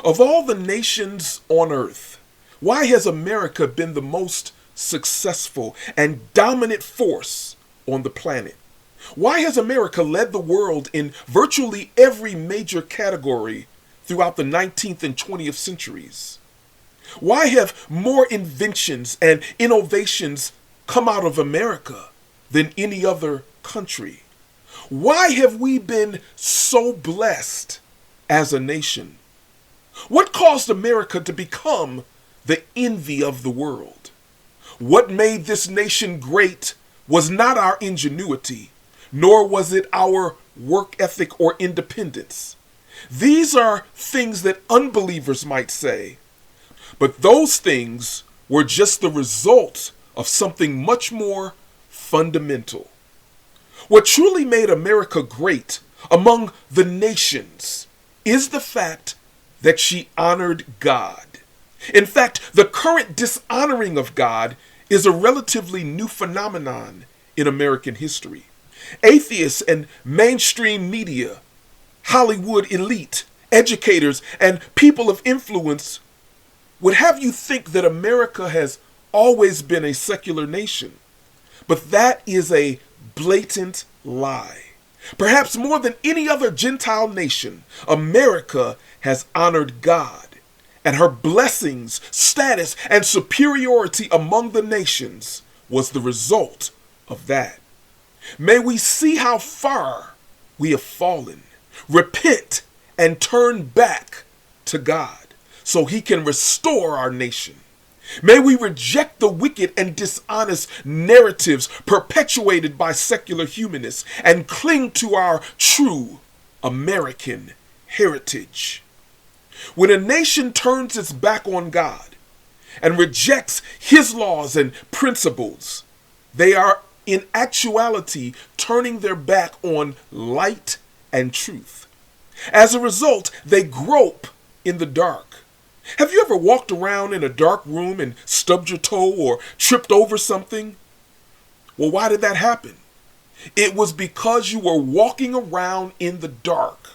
Of all the nations on earth, why has America been the most successful and dominant force on the planet? Why has America led the world in virtually every major category throughout the 19th and 20th centuries? Why have more inventions and innovations come out of America than any other country? Why have we been so blessed as a nation? What caused America to become the envy of the world? What made this nation great was not our ingenuity, nor was it our work ethic or independence. These are things that unbelievers might say, but those things were just the result of something much more fundamental. What truly made America great among the nations is the fact that she honored God. In fact, the current dishonoring of God is a relatively new phenomenon in American history. Atheists and mainstream media, Hollywood elite, educators, and people of influence would have you think that America has always been a secular nation. But that is a blatant lie. Perhaps more than any other Gentile nation, America has honored God, and her blessings, status, and superiority among the nations was the result of that. May we see how far we have fallen, repent, and turn back to God so he can restore our nation. May we reject the wicked and dishonest narratives perpetuated by secular humanists and cling to our true American heritage. When a nation turns its back on God and rejects his laws and principles, they are in actuality turning their back on light and truth. As a result, they grope in the dark. Have you ever walked around in a dark room and stubbed your toe or tripped over something? Well, why did that happen? It was because you were walking around in the dark.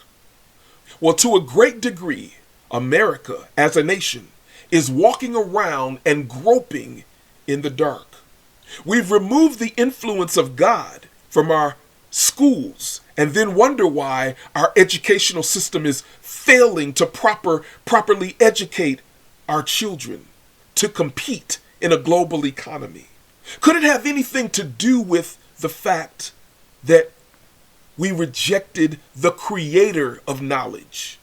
Well, to a great degree, America, as a nation, is walking around and groping in the dark. We've removed the influence of God from our schools and then wonder why our educational system is failing to properly educate our children to compete in a global economy. Could it have anything to do with the fact that we rejected the creator of knowledge?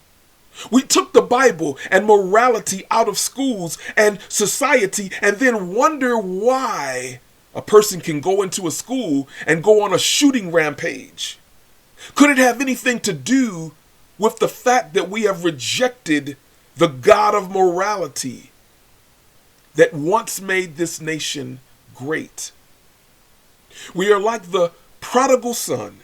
We took the Bible and morality out of schools and society and then wonder why a person can go into a school and go on a shooting rampage. Could it have anything to do with the fact that we have rejected the God of morality that once made this nation great? We are like the prodigal son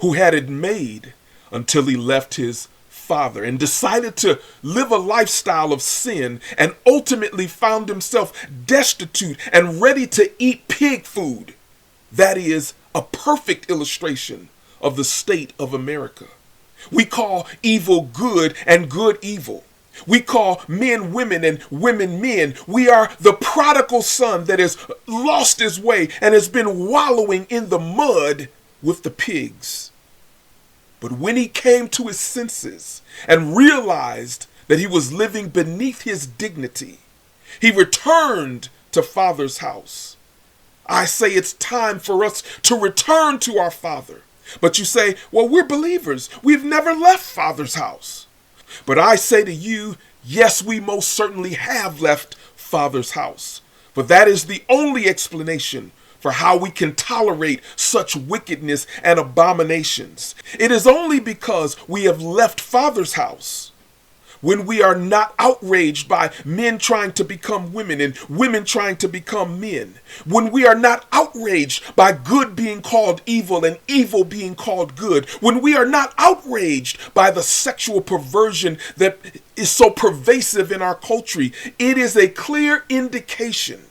who had it made until he left his father and decided to live a lifestyle of sin and ultimately found himself destitute and ready to eat pig food. That is a perfect illustration of the state of America. We call evil good and good evil. We call men women and women men. We are the prodigal son that has lost his way and has been wallowing in the mud with the pigs. But when he came to his senses and realized that he was living beneath his dignity, he returned to Father's house. I say it's time for us to return to our Father. But you say, well, we're believers. We've never left Father's house. But I say to you, yes, we most certainly have left Father's house. But that is the only explanation for how we can tolerate such wickedness and abominations. It is only because we have left Father's house when we are not outraged by men trying to become women and women trying to become men, when we are not outraged by good being called evil and evil being called good, when we are not outraged by the sexual perversion that is so pervasive in our culture, it is a clear indication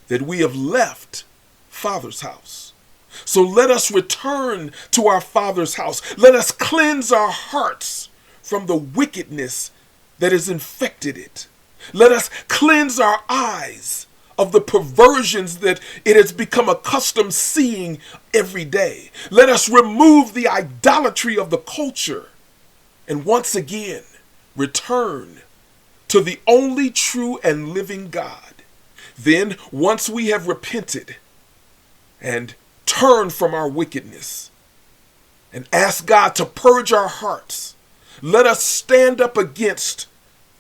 that we have left Father's house. So let us return to our Father's house. Let us cleanse our hearts from the wickedness that has infected it. Let us cleanse our eyes of the perversions that it has become accustomed seeing every day. Let us remove the idolatry of the culture and once again return to the only true and living God. Then, once we have repented and turned from our wickedness and asked God to purge our hearts, let us stand up against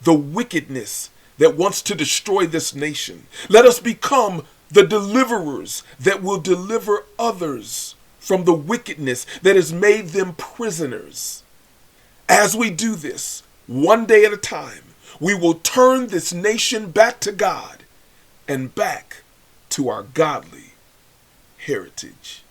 the wickedness that wants to destroy this nation. Let us become the deliverers that will deliver others from the wickedness that has made them prisoners. As we do this, one day at a time, we will turn this nation back to God and back to our godly heritage.